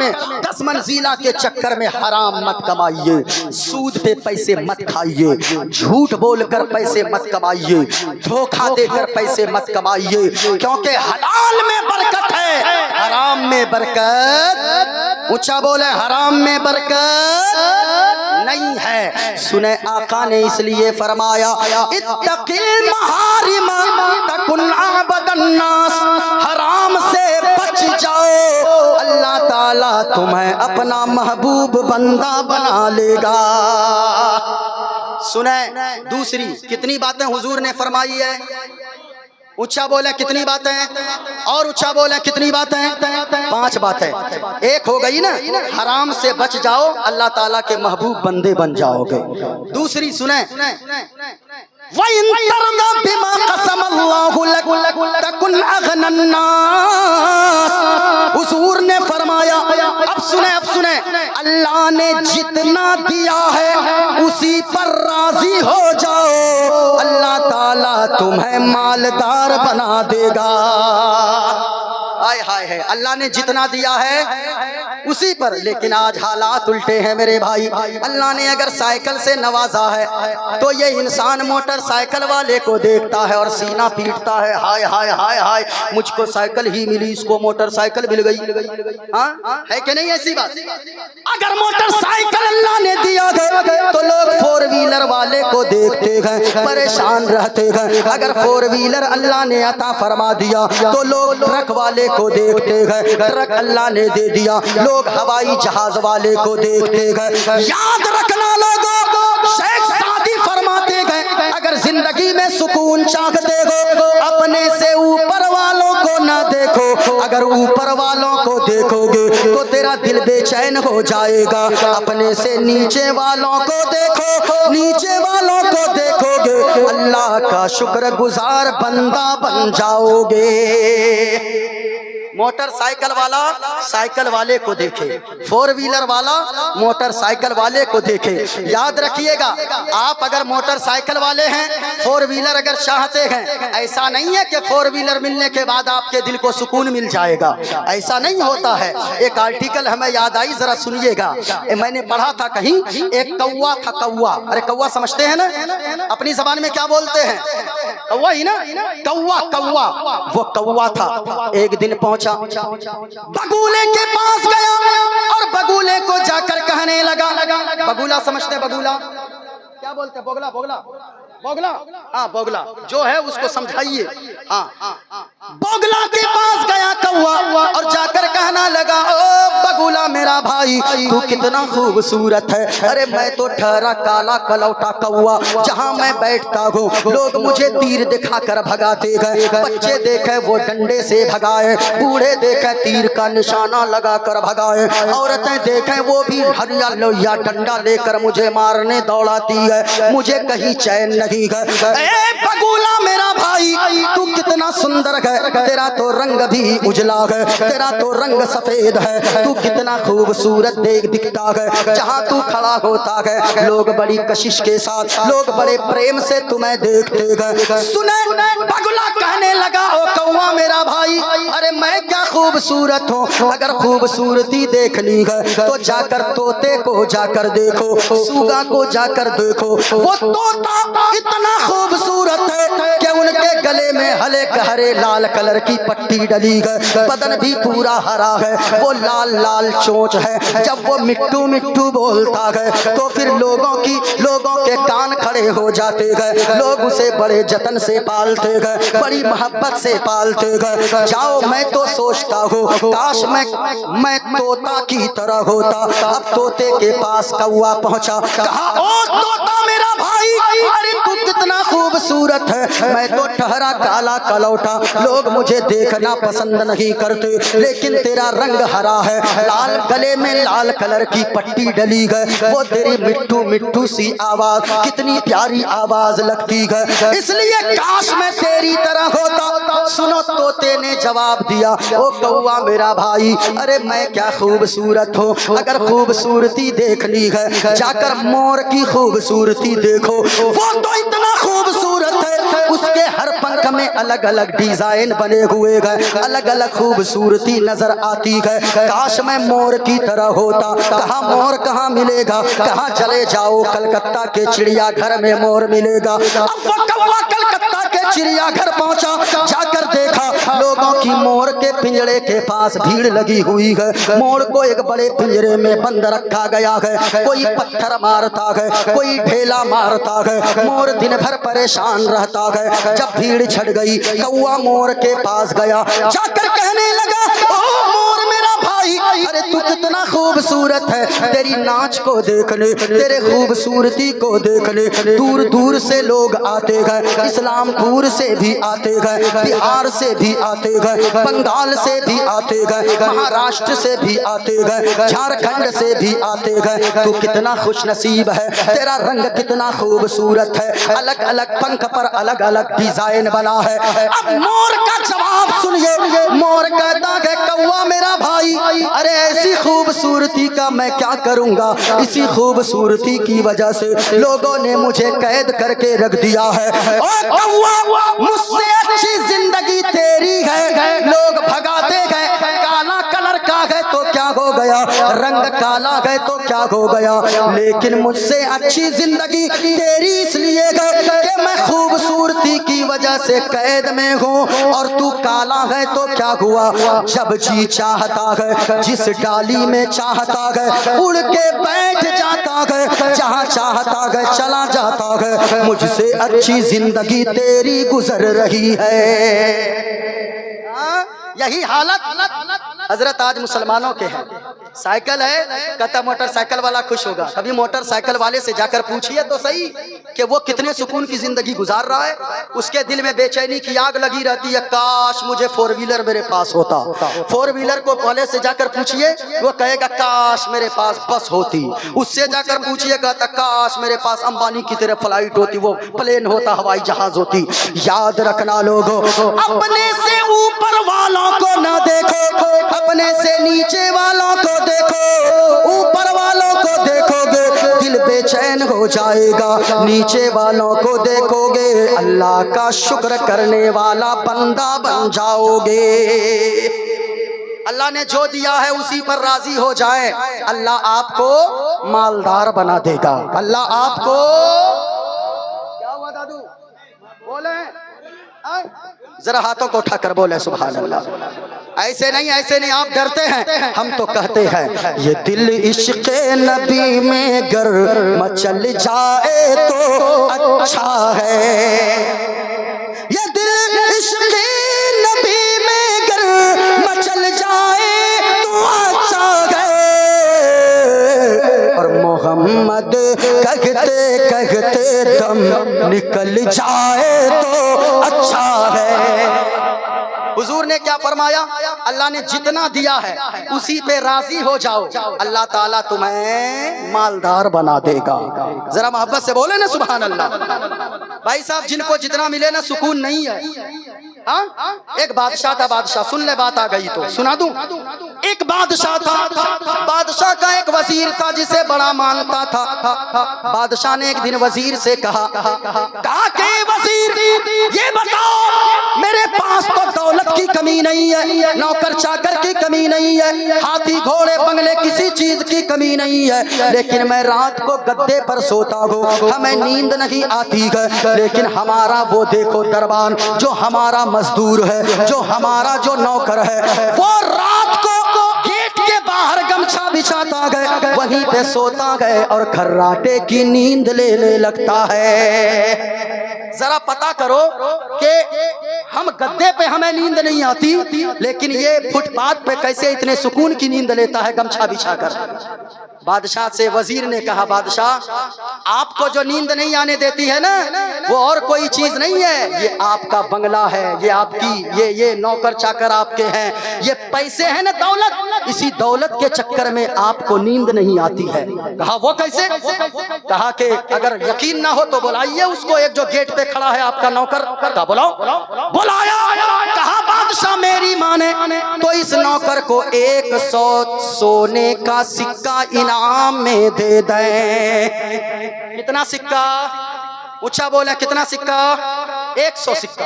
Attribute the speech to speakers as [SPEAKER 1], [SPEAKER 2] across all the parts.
[SPEAKER 1] में 10 मंजिला के चक्कर में हराम मत कमाइए, सूद पे पैसे मत खाइए, झूठ बोलकर पैसे मत कमाइए, धोखा देकर पैसे मत कमाइए, क्योंकि हलाल में बरकत है, हराम में बरकत, ऊंचा बोले, हराम में बरकत नहीं है। सुने आका ने इसलिए फरमाया, इत्तकिल महारिम तकुन अबदन्नास, हराम से बच जाओ, अल्लाह ताला तुम्हें अपना महबूब बंदा बना लेगा। सुने दूसरी कितनी बातें हुजूर ने फरमाई है, ऊंचा बोले कितनी बातें, और ऊंचा बोले कितनी बातें, 5 बातें। एक हो गई ना, हराम से बच जाओ, अल्लाह ताला के महबूब बंदे बन जाओगे। दूसरी सुने, हुजूर ने फरमाया, अब सुने, अल्लाह ने जितना दिया है उसी पर राजी हो जाओ, अल्लाह ताला तुम्हें मालदार बना देगा। हाय हाय है, अल्लाह ने जितना दिया है उसी पर। लेकिन आज हालात उल्टे हैं मेरे भाई। अल्लाह ने अगर साइकिल से नवाजा है तो ये इंसान मोटरसाइकिल वाले को देखता है और सीना पीटता है, हाय हाय हाय हाय, मुझको साइकिल ही मिली, इसको मोटरसाइकिल मिल गई। हाँ है कि नहीं ऐसी बात? अगर मोटरसाइकिल अल्लाह ने दिया गया तो लोग 4 व्हीलर वाले को देखते गए, परेशान रहते गए। अगर 4 व्हीलर अल्लाह ने अता फरमा दिया तो लोग ट्रक वाले को देखते गए, ट्रक अल्लाह ने दे दिया, लोग हवाई जहाज वाले को देखते गए। याद रखना लोगों, शेख सादी फरमाते गए, अगर जिंदगी में सुकून चाहते हो अपने से ऊपर वालों को ना देखो, अगर ऊपर वालों को देखोगे तो तेरा दिल बेचैन हो जाएगा। अपने से नीचे वालों को देखो, नीचे वालों को देखोगे, अल्लाह का शुक्रगुजार बंदा बन जाओगे। मोटरसाइकिल वाला साइकिल वाले को देखे, 4 व्हीलर वाला मोटरसाइकिल वाले को देखे। याद रखिएगा, आप अगर मोटरसाइकिल वाले हैं, 4 व्हीलर अगर चाहते हैं, ऐसा नहीं है कि 4 व्हीलर मिलने के बाद आपके दिल को सुकून मिल जाएगा, ऐसा नहीं होता है। एक आर्टिकल हमें याद आई, जरा सुनिएगा। मैंने पढ़ा था कहीं, एक कौवा था, कौवा, अरे कौवा समझते हैं ना, अपनी जबान में क्या बोलते हैं, कौवा ही ना, कौवा कौवा। वो कौवा था, एक दिन पहुंचा, बगुले के पास गया और बगुले को जाकर कहने लगा, बगुला समझते, बगुला क्या बोलते हैं, बोगला, बोगला, बोगला, हाँ बोगला जो है उसको समझाइए। हाँ, बोगला के पास गया कौवा और जाकर कहना लगा, ओ बगुला मेरा भाई, तू कितना खूबसूरत है। अरे मैं तो ठहरा काला कलौटा कौवा, जहाँ मैं बैठता हूँ लोग मुझे तीर दिखाकर भगाते गए, बच्चे देखे वो डंडे से भगाए, बूढ़े देखे तीर का निशाना लगाकर भगाए, औरतें देखे वो भी हरिया लोहिया डंडा लेकर मुझे मारने दौड़ाती है, मुझे कहीं चैन नहीं। बगुला मेरा भाई, तू कितना सुंदर है, तेरा तो रंग भी उजला है, तेरा तो रंग सफेद है, तू कितना खूबसूरत दिखता है। जहाँ तू खड़ा होता है लोग बड़ी कशिश के साथ, लोग बड़े प्रेम से तुम्हें देखते गए। सुने, बगुला कहने लगा, ओ कौवा मेरा भाई, अरे मैं क्या खूबसूरत हूँ, अगर खूबसूरती देखनी है तो जाकर तोते को जाकर देखो, सूगा को जाकर देखो। वो तोता इतना खूबसूरत है कि उनके गले में हले हरे लाल कलर की पट्टी डली है, बदन भी पूरा हरा है, वो लाल लाल चोंच है। जब वो मिट्टू मिट्टू बोलता है तो फिर लोगों के कान खड़े हो जाते हैं, लोग उसे बड़े जतन से पालते हैं, बड़ी मोहब्बत से पालते हैं। जाओ, मैं तो सोचता हूँ काश मैं तोता की तरह होता। अब तोते के पास कौवा पहुंचा, कहा, ओ तोता मेरा भाई, अरे तू कितना खूबसूरत है, मैं तो ठहरा काला कलौटा, लोग मुझे देखना पसंद नहीं करते, लेकिन तेरा रंग हरा है, लाल गले में लाल कलर की पट्टी डली है, वो तेरी मिट्टू मिट्टू सी आवाज कितनी प्यारी आवाज लगती है, इसलिए काश मैं तेरी तरह होता। सुनो, तोते ने जवाब दिया, ओ कौवा मेरा भाई, अरे मैं क्या खूबसूरत हूँ, अगर खूबसूरती देखनी है जाकर मोर की खूबसूरती देखो, वो तो इतना खूब खूबसूरत है, उसके हर पंख में अलग अलग डिजाइन बने हुए गए, अलग अलग खूबसूरती नजर आती है। काश मैं मोर की तरह होता। कहाँ मोर कहाँ मिलेगा, कहाँ चले जाओ कलकत्ता के चिड़ियाघर में मोर मिलेगा। अब वो कौवा कलकत्ता के चिड़ियाघर पहुंचा, जाकर देखा लोगों की मोर के पिंजरे के पास भीड़ लगी हुई है। मोर को एक बड़े पिंजरे में बंद रखा गया है। कोई पत्थर मारता है, कोई ढेला मारता है। मोर दिन भर परेशान रहता है। जब भीड़ छट गई, कौवा मोर के पास गया, जाकर कहने लगा, ओ मोर मेरा भाई, अरे तू कितना खूबसूरत है। तेरी नाच को देखने, तेरे खूबसूरती को देखने दूर दूर से लोग आते गए। इस्लामपुर से भी आते गए, बिहार से भी आते गए, बंगाल से भी आते गए, महाराष्ट्र से भी आते गए, झारखंड से भी आते गए। तू कितना खुश नसीब है, तेरा रंग कितना खूबसूरत है। अलग अलग पंख पर अलग अलग डिजाइन बना है। अब मोर का जवाब सुनिए। मोर कहता है, कौवा मेरा भाई, अरे ऐसी खूबसूरती का मैं क्या करूंगा। इसी खूबसूरती की वजह से लोगों ने मुझे कैद करके रख दिया है। ओ कौवा, मुझसे अच्छी जिंदगी तेरी है। लोग भगाते गए, काला कलर का है तो क्या हो गया, रंग काला है तो क्या हो गया, लेकिन मुझसे अच्छी जिंदगी तेरी इसलिए है कि मैं खूबसूरती की वजह से कैद में हूँ, और तू काला है तो क्या हुआ। जब जी चाहता है, जिस डाली में चाहता है उड़ के बैठ जाता है, जहाँ चाहता है चला जाता है। मुझसे अच्छी जिंदगी तेरी गुजर रही है। यही हालत हजरत आज मुसलमानों के हैं। साइकिल है, कहता मोटरसाइकिल वाला खुश होगा। कभी मोटरसाइकिल वाले से जाकर पूछिए तो सही कि वो कितने सुकून की जिंदगी गुजार रहा है। उसके दिल में बेचैनी की आग लगी रहती है, काश मुझे फोर व्हीलर मेरे पास होता। फोर व्हीलर को वाले से जाकर पूछिए, वो कहेगा काश मेरे पास बस होती। उससे जाकर पूछिए, कहता काश मेरे पास अंबानी की तरह फ्लाइट होती, वो प्लेन होता, हवाई जहाज होती। याद रखना लोगों, अपने से ऊपर वालों को ना देखो, अपने से नीचे वालों को देखो। ऊपर वालों को देखोगे दिल बेचैन हो जाएगा, नीचे वालों को देखोगे अल्लाह का शुक्र करने वाला बंदा बन जाओगे। अल्लाह ने जो दिया है उसी पर राजी हो जाए, अल्लाह आपको मालदार बना देगा। अल्लाह आपको, क्या हुआ दादू, बोले जरा हाथों को उठाकर बोले सुभान अल्लाह। ऐसे नहीं, ऐसे नहीं, आप डरते हैं, हम तो कहते हैं ये दिल इश्क़ नबी में गर मचल जाए तो अच्छा है। ये दिल इश्क़ नबी में गर मचल जाए तो अच्छा है। और मोहम्मद कहते कहते दम निकल जाए तो अच्छा है। हुजूर ने क्या फरमाया, अल्लाह ने जितना दिया है उसी पे राजी हो जाओ, अल्लाह ताला तुम्हें मालदार बना देगा। जरा मोहब्बत से बोले ना सुभान अल्लाह। भाई साहब, जिनको जितना मिले ना सुकून नहीं है। हाँ, एक बादशाह था, बादशाह, सुन ले बात आ गई तो सुना दूं। एक बादशाह था, बादशाह का एक वजीर था जिसे बड़ा मानता था। बादशाह ने एक दिन वजीर से कहा कि वजीर ये बताओ, मेरे पास तो दौलत की कमी नहीं है, नौकर चाकर की कमी नहीं है, हाथी घोड़े बंगले किसी चीज की कमी नहीं है, लेकिन मैं रात को गद्दे पर सोता हूँ, हमें नींद नहीं आती है। लेकिन हमारा वो देखो दरबान, जो हमारा मजदूर है, जो हमारा जो नौकर है, वो रात को गेट के बाहर गमछा बिछाता गए, वहीं पे सोता गए और खर्राटे की नींद लेने लगता है। जरा पता करो कि हम गद्दे पे हमें नींद नहीं आती, लेकिन ये फुटपाथ पे कैसे इतने सुकून की नींद लेता है गमछा बिछाकर। बादशाह से वजीर ने कहा, बादशाह आपको जो नींद नहीं आने देती है ना, वो और कोई चीज नहीं है, ये आपका बंगला है, ये आपकी ये नौकर चाकर आपके हैं, ये पैसे हैं ना, दौलत, इसी दौलत के चक्कर में आपको नींद नहीं आती है। कहा वो कैसे? कहा कि अगर यकीन ना हो तो बुलाइए उसको, एक जो गेट पे खड़ा है आपका नौकर। कहा बुलाओ। बुलाया। कहा बादशाह मेरी माने तो इस नौकर को 100 सोने का सिक्का इनाम में दे दें। कितना सिक्का? ऊंचा बोले कितना सिक्का? 100 सिक्का।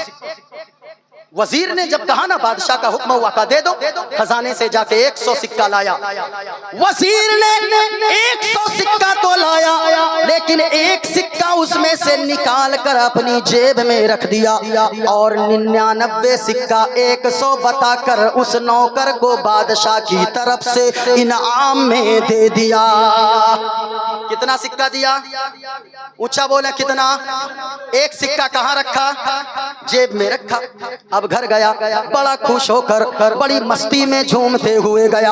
[SPEAKER 1] वजीर ने जब कहा ना बादशाह का हुक्म हुआ, का दे दो, खजाने से जाके 100 सिक्का लाया। वजीर ने 100 सिक्का तो लाया, लेकिन एक सिक्का उसमें से निकाल कर अपनी जेब में रख दिया और 99 सिक्का 100 बताकर उस नौकर को बादशाह की तरफ से इनाम में दे दिया। कितना सिक्का दिया? ऊंचा बोले कितना? एक सिक्का कहाँ रखा? जेब में रखा। अब घर गया, बड़ा खुश होकर बड़ी मस्ती में झूमते हुए गया।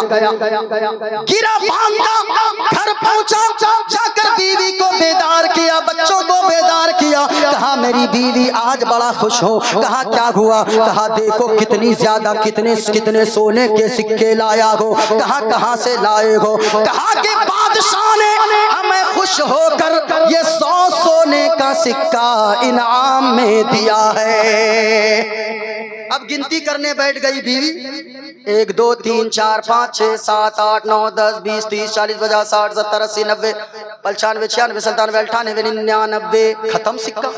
[SPEAKER 1] गिरा भांगा, घर पहुंचा, जाकर बीवी को बेदार किया, बच्चों को बेदार किया। कहा मेरी बीवी आज बड़ा खुश हो। कहा क्या हुआ? कहा देखो कितनी ज्यादा कितने कितने सोने के सिक्के लाया हो। कहा कहां से लाए हो? कहा कि बादशाह ने हमें खुश होकर ये 100 सोने का सिक्का इनाम में दिया है। अब गिनती करने बैठ गई बीवी। 1 2 3 4 5 6 7 8 9 10 20 30 40 50 60 70 80 90 95 96 97 98 99 खत्म सिक्का।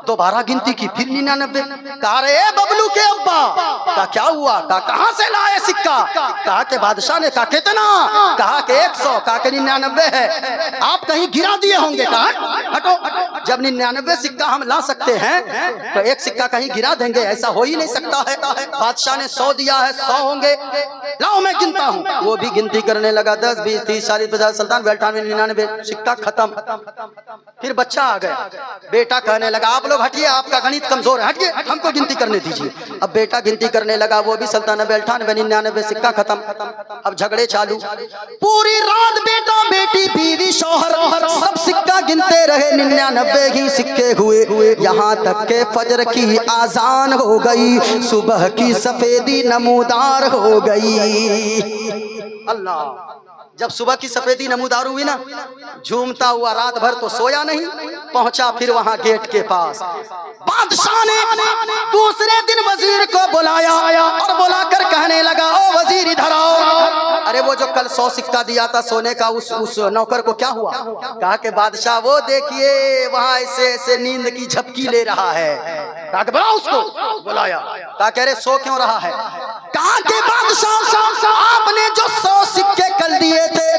[SPEAKER 1] दोबारा गिनती की, फिर 99। कहा रे बबलू के अब्बा, कहा क्या हुआ? कहा कहां से लाए सिक्का? कहा के बादशाह ने। कहा कितना? कहा के 100। कहा के 99 है, आप कहीं गिरा दिए होंगे। कहा हटो, जब 99 सिक्का हम ला सकते हैं तो एक सिक्का कहीं गिरा देंगे? ऐसा हो ही नहीं सकता है। बादशाह ने 100 दिया है, 100 होंगे, लाओ मैं गिनता हूँ। वो भी गिनती करने लगा, 10 20 30 40 50 57 98 99 सिक्का खत्म। फिर बच्चा आ गया, बेटा कहने लगा आप लोग हटिए, आपका गणित कमजोर है, हटिए, हमको गिनती करने दीजिए। अब बेटा गिनती करने लगा, वो भी 97 98 99 सिक्का खत्म। अब झगड़े चालू। पूरी रात बेटा बेटी बीवी शौहर सब सिक्का गिनते रहे, 99 ही सिक्के हुए। यहाँ तक के फजर की आजान हो गई, सुबह की सफेदी नमूदार हो गई। अल्लाह, जब सुबह की सफेदी नमूदार हुई ना, झूमता हुआ रात भर तो सोया नहीं, पहुंचा फिर वहां गेट के पास। बादशाह ने दूसरे दिन वजीर को बुलाया और बुलाकर कहने लगा, ओ वजीर इधर आओ। अरे वो जो कल 100 सिक्का दिया था सोने का, उस नौकर को क्या हुआ? कहा कि बादशाह वो देखिए वहां ऐसे ऐसे नींद की झपकी ले रहा है। कहा कि बुलाओ उसको। बुलाया। कहा कह रहे सो क्यों रहा है? कहा कि बादशाह आपने जो 100 सिक्के कल दिए थे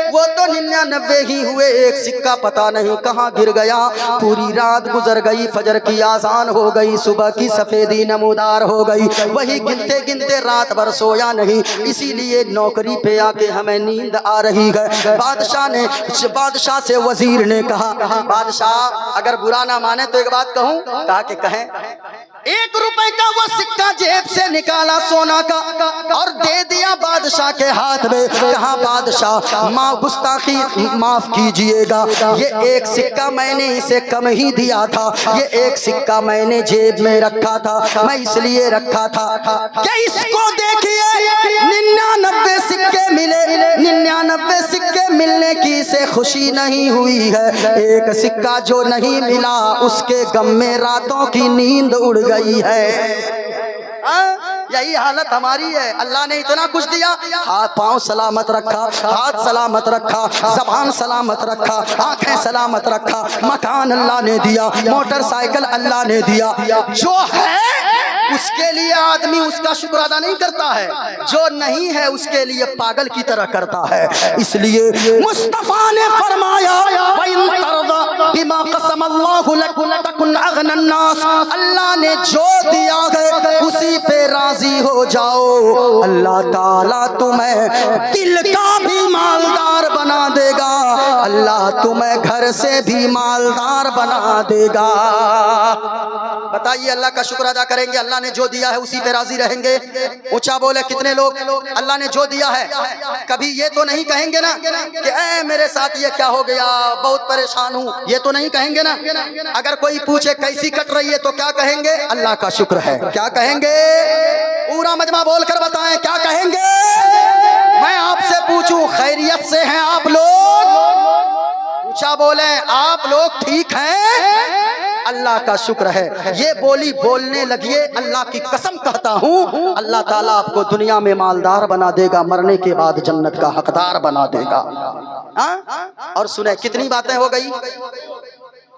[SPEAKER 1] वो तो 99 ही हुए, एक सिक्का पता नहीं कहाँ गिर गया। पूरी रात गुजर गई, फजर की आजान हो गई, सुबह की सफेदी नमूदार हो गई, वही गिनते गिनते रात भर सोया नहीं, इसीलिए नौकरी पे आके हमें नींद आ रही है। बादशाह से वजीर ने कहा, बादशाह अगर बुरा ना माने तो एक बात कहूं? कहा कि कहें। 1 रुपए का वो सिक्का जेब से निकाला सोना का और दे दिया बादशाह के हाथ में। कहा बादशाह गुस्ताखी माफ कीजिएगा, ये एक सिक्का मैंने इसे कम ही दिया था, ये एक सिक्का मैंने जेब में रखा था, मैं इसलिए रखा था क्या इसको देखिए 99 सिक्के मिले, 99 सिक्के मिलने की इसे खुशी नहीं हुई है, एक सिक्का जो नहीं मिला उसके गम में रातों की नींद उड़ गई है। यही हालत हमारी है। अल्लाह ने इतना कुछ दिया, हाथ पांव सलामत रखा, हाथ सलामत रखा, जबान सलामत रखा, आंखें सलामत रखा, मकान अल्लाह ने दिया, मोटरसाइकिल अल्लाह ने दिया, जो है उसके लिए आदमी उसका शुक्र अदा नहीं करता है, जो नहीं है उसके लिए पागल की तरह करता है। इसलिए मुस्तफा ने फरमाया अल्लाह ने जो दिया है उसी पे राजी हो जाओ, अल्लाह ताला तुम्हें दिल का भी मालदार बना देगा, अल्लाह तुम्हें घर से भी मालदार बना देगा। बताइए अल्लाह का शुक्र अदा करेंगे? अल्लाह ने जो दिया है उसी पे राजी रहेंगे? ऊंचा बोले कितने लोग अल्लाह ने जो दिया है कभी ये तो नहीं कहेंगे ना कि ऐ मेरे साथ ये क्या हो गया, बहुत परेशान हूँ, ये तो नहीं कहेंगे ना। अगर कोई पूछे कैसी कट रही है तो क्या कहेंगे? अल्लाह का शुक्र है। क्या कहेंगे? पूरा मजमा बोलकर बताएं क्या कहेंगे? मैं आपसे पूछूं खैरियत से हैं आप लोग? ऊंचा बोले आप लोग ठीक हैं? अल्लाह का शुक्र है। ये बोली बोलने लगिए, अल्लाह की कसम कहता हूँ अल्लाह ताला आपको दुनिया में मालदार बना देगा, मरने के बाद जन्नत का हकदार बना देगा। और सुने कितनी बातें हो गई,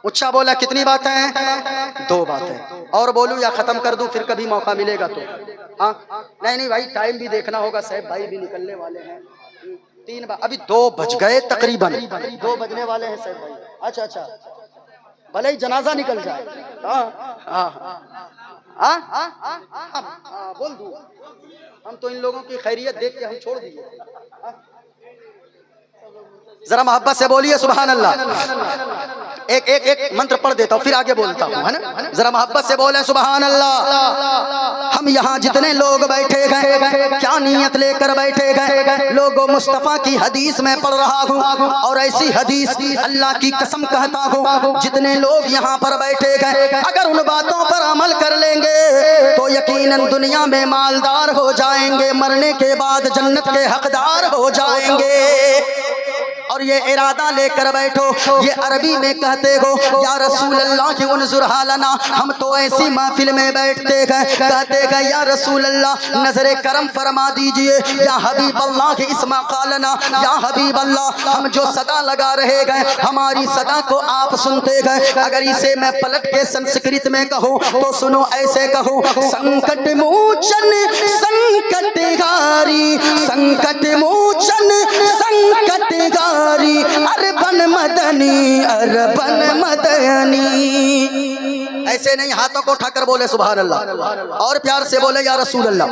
[SPEAKER 1] ऊंचा बोला कितनी बातें हैं? 2 बातें। और बोलूं या खत्म कर दूं फिर कभी मौका मिलेगा तो? हाँ नहीं नहीं भाई, टाइम भी देखना होगा, साहब भाई भी निकलने वाले हैं। 3 बार, अभी 2 बज गए तकरीबन, 2 बजने वाले हैं साहब भाई। अच्छा अच्छा, भले ही जनाजा निकल जाए। बोल दूं, हम तो इन लोगों की खैरियत देख के हम छोड़ दिए। जरा मोहब्बत से बोलिए सुभान अल्लाह। एक मंत्र पढ़ देता हूँ फिर आगे बोलता हूँ, है ना? जरा मोहब्बत से बोले सुभान अल्लाह। हम यहाँ जितने लोग बैठे गए, क्या नियत लेकर बैठे गए? लोगों, मुस्तफा की हदीस में पढ़ रहा हूँ और ऐसी हदीस अल्लाह की कसम कहता हूँ, जितने लोग यहाँ पर बैठे गए अगर उन बातों पर अमल कर लेंगे तो यकीनन दुनिया में मालदार हो जाएंगे, मरने के बाद जन्नत के हकदार हो जाएंगे। और ये इरादा लेकर बैठो, ये अरबी में कहते हो या रसूल अल्लाह की उनजुर हालना, हम तो ऐसी महफिल में बैठते गए, कहते गए या रसूल अल्लाह नजरे करम फरमा दीजिए, या हबीब अल्लाह की इस्मा कालना, या हबीब अल्लाह हम जो सदा लगा रहे गए हमारी सदा को आप सुनते गए। अगर इसे मैं पलट के संस्कृत में कहूँ तो सुनो, ऐसे कहूँ, संकट मोचन संकटहारी, संकट मोचन संकटहारी, अरबन मदनी, अरबन मदनी। ऐसे नहीं, हाथों को उठाकर बोले सुभान अल्लाह और प्यार से बोले या रसूल अल्लाह।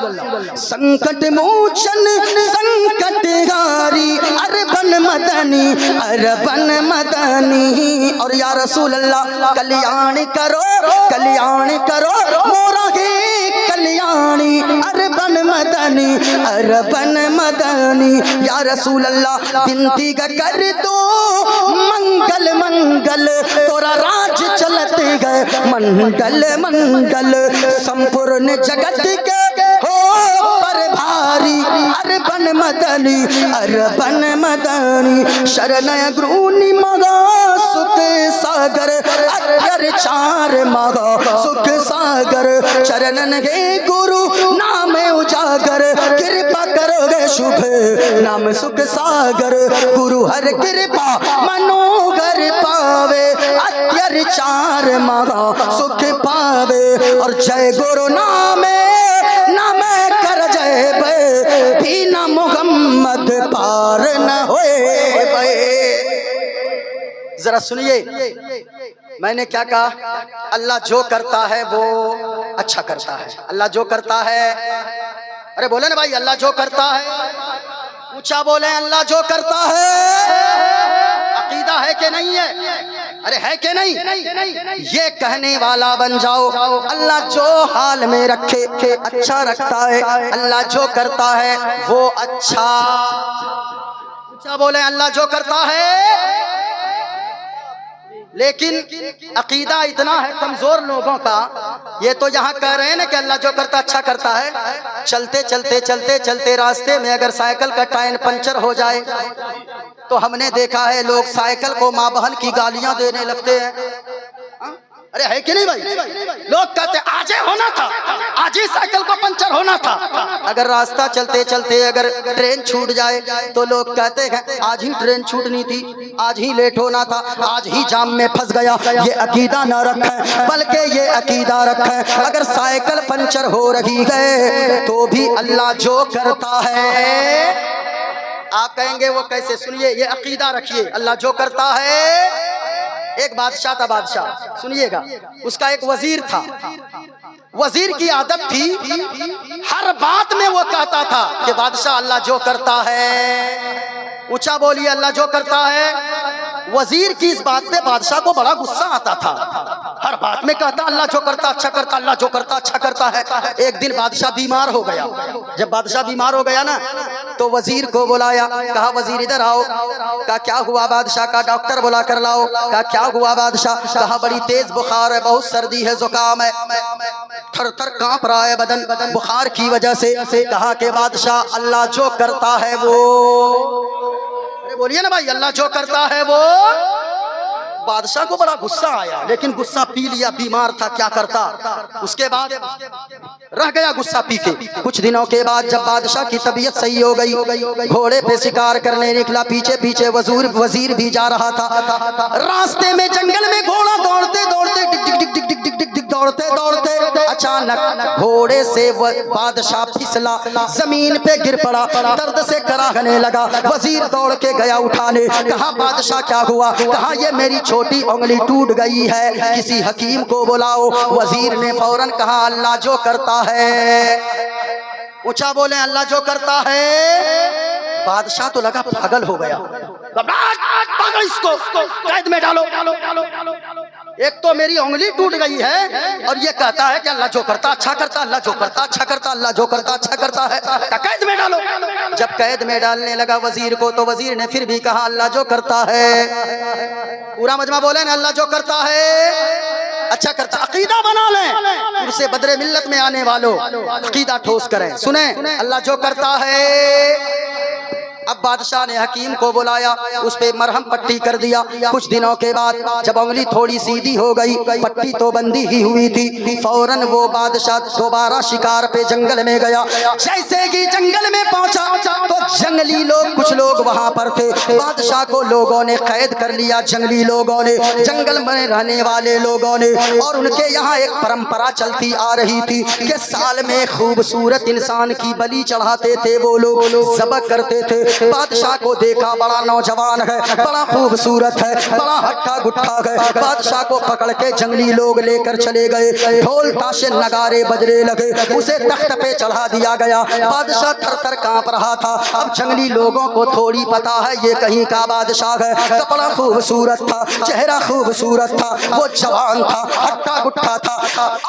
[SPEAKER 1] संकट मोचन संकटहारी, अरबन मदनी, अरबन मदनी। और या रसूल अल्लाह कल्याण करो, कल्याण करो मोरा हे कल्याणी, अरबन मदनी, अरबन मदनी। या रसूल अल्लाह बिनती कर दो मंगल मंगल, तोरा राज चलते गए मंगल मंगल, संपूर्ण जगत के हो पर भारी, अरबन मदनी, अरबन मदनी। शरणय गुरुनि मगा सुख सागर, अगर 4 मगा सुख सागर, चरणन के गुरु नाम उजागर, कृपा करोगे शुभ नाम सुख सागर, गुरु हर कृपा मनोगर पावे, अत्यर 4 मगा सुख पावे। और जय गुरु नामे नाम कर जय बे, भी न मुहम्मद पार न होए। जरा सुनिए मैंने क्या कहा, अल्लाह जो करता है वो अच्छा करता है। अल्लाह जो करता है, अरे बोले ना भाई, अल्लाह जो करता है, ऊंचा बोले अल्लाह जो करता है। अकीदा है कि नहीं है? अरे है कि नहीं? ये कहने वाला बन जाओ, अल्लाह जो हाल में रखे अच्छा रखता है, अल्लाह जो करता है वो अच्छा। ऊंचा बोले अल्लाह जो करता है। लेकिन अकीदा इतना है कमजोर लोगों का, ये तो यहाँ कह रहे हैं ना कि अल्लाह जो करता अच्छा करता है। चलते चलते चलते चलते रास्ते में अगर साइकिल का टायर पंचर हो जाए तो हमने देखा है लोग साइकिल को माँ बहन की गालियां देने लगते हैं। अरे है कि नहीं भाई? लोग कहते आज ही होना था, आज ही साइकिल को पंचर होना था। अगर रास्ता चलते चलते अगर ट्रेन छूट जाए तो लोग कहते हैं आज ही ट्रेन छूटनी थी, आज ही लेट होना था, आज ही जाम में फंस गया। ये अकीदा न रखें, बल्कि ये अकीदा रखें अगर साइकिल पंचर हो रही है तो भी अल्लाह जो करता है। आप कहेंगे वो कैसे? सुनिए, ये अकीदा रखिए, अल्लाह जो करता है। एक बादशाह था, बादशाह सुनिएगा, उसका एक वजीर था। वजीर की आदत थी हर बात में वो कहता था कि बादशाह अल्लाह जो करता है। ऊंचा बोलिए अल्लाह जो करता है। वजीर की इस बात पे बादशाह को बड़ा गुस्सा आता था, हर बात में कहता अल्लाह जो करता अच्छा करता, अल्लाह जो करता अच्छा करता है। एक दिन बादशाह बीमार हो गया। जब बादशाह बीमार हो गया ना तो वजीर को बुलाया, कहा वजीर इधर आओ। कहा क्या हुआ बादशाह? का डॉक्टर बुला कर लाओ। कहा क्या हुआ बादशाह? कहा बड़ी तेज बुखार है, बहुत सर्दी है, जुकाम है, थर थर कांप रहा है बदन बुखार की वजह से। कहा कि बादशाह अल्लाह जो करता है वो, बोलिए ना भाई, अल्लाह जो करता है वो। बादशाह को बड़ा गुस्सा आया, लेकिन गुस्सा पी लिया, बीमार था, क्या करता। उसके बाद रह गया गुस्सा पी के। कुछ दिनों के बाद जब बादशाह की तबीयत सही हो गई, घोड़े पे शिकार करने निकला, पीछे पीछे वजीर भी जा रहा था। रास्ते में जंगल में घोड़ा दौड़ते दौड़ते डिग डिग डिग डिग डिग डिग डिग दौड़ते दौड़ते अचानक घोड़े से बादशाह फिसला, जमीन पे गिर पड़ा, दर्द से कराहने लगा। वजीर दौड़ के गया उठाने, कहा बादशाह क्या हुआ? कहा ये मेरी छोटी उंगली टूट गई है, किसी हकीम को बुलाओ। वजीर ने फौरन कहा अल्लाह जो करता है, ऊंचा बोले अल्लाह जो करता है। बादशाह तो लगा पागल हो गया, पागल, इसको कैद में डालो। एक तो मेरी उंगली टूट गई है और ये कहता है कि अल्लाह जो करता अच्छा करता, अल्लाह जो करता अच्छा करता, अल्लाह जो करता अच्छा करता है, कैद में डालो। जब कैद में डालने लगा वजीर को, तो वजीर ने फिर भी कहा अल्लाह जो करता है। पूरा मजमा बोले ना अल्लाह जो करता है अच्छा करता। अकीदा बना लें, उससे बदरे मिल्लत में आने वालों अकीदा ठोस करें। सुने अल्लाह जो करता है। अब बादशाह ने हकीम को बुलाया, उस पे मरहम पट्टी कर दिया। कुछ दिनों के बाद जब उंगली थोड़ी सीधी हो गई, पट्टी तो बंदी ही हुई थी, फौरन वो बादशाह दोबारा शिकार पे जंगल में गया। जैसे ही जंगल में पहुंचा तो जंगली लोग, कुछ लोग वहां पर थे, बादशाह को लोगों ने कैद कर लिया। जंगली लोगों ने, जंगल में रहने वाले लोगों ने, और उनके यहाँ एक परंपरा चलती आ रही थी कि साल में खूबसूरत इंसान की बलि चढ़ाते थे वो लोग, ज़बह करते थे। बादशाह को देखा, बड़ा नौजवान है, बड़ा खूबसूरत है, बड़ा हट्टा गुट्ठा है। बादशाह को पकड़ के जंगली लोग लेकर चले गए, ढोल ताशे नगारे बजने लगे, उसे तख्त पे चढ़ा दिया गया। बादशाह थर थर कांप रहा था। अब जंगली लोगों को थोड़ी पता है ये कहीं का बादशाह है। कपड़ा खूबसूरत था, चेहरा खूबसूरत था, वो जवान था, हट्टा गुट्ठा था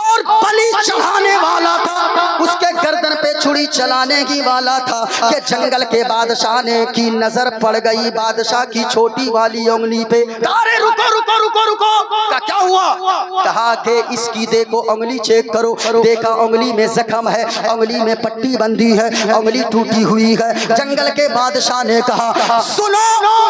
[SPEAKER 1] और बलि चढ़ाने वाला था। उसके गर्दन पे छुरी चलाने की वाला था कि जंगल के बादशाह की नजर पड़ गई बादशाह की छोटी वाली उंगली पे। अरे रुको रुको रुको रुको, क्या हुआ? कहा कि इसकी देखो उंगली चेक करो। देखा उंगली में जख्म है, उंगली में पट्टी बंधी है, उंगली टूटी हुई है। जंगल के बादशाह ने कहा सुनो,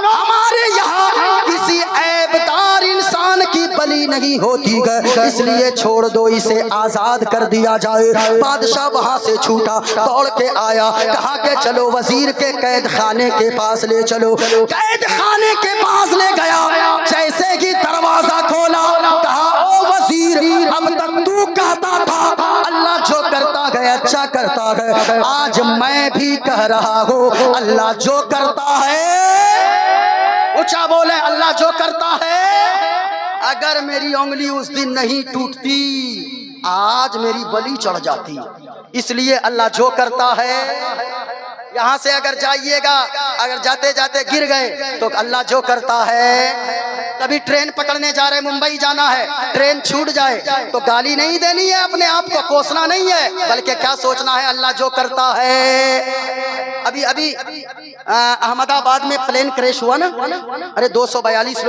[SPEAKER 1] हमारे यहाँ किसी ऐबदार इंसान की बलि नहीं होती है, इसलिए छोड़ दो, इसे आजाद कर दिया जाए। बादशाह वहां से छूटा, दौड़ के आया, कहा कि चलो वजीर के कैद खाने के पास ले चलो। कैद खाने के पास ले गया, जैसे ही दरवाजा खोला, कहा ओ वजीर, अब तक तू कहता था अल्लाह जो करता है अच्छा करता है, आज मैं भी कह रहा हूँ अल्लाह जो करता है, ऊंचा बोले अल्लाह जो करता है। अगर मेरी उंगली उस दिन नहीं टूटती, आज मेरी बलि चढ़ जाती। इसलिए अल्लाह जो करता है। यहाँ से अगर जाइएगा, अगर जाते जाते गिर गए तो अल्लाह जो करता है। कभी ट्रेन पकड़ने जा रहे, मुंबई जाना है, ट्रेन छूट जाए तो गाली नहीं देनी है, अपने आप को कोसना नहीं है, बल्कि क्या सोचना है अल्लाह जो करता है। अभी अहमदाबाद में प्लेन क्रैश हुआ ना, अरे 242 लोग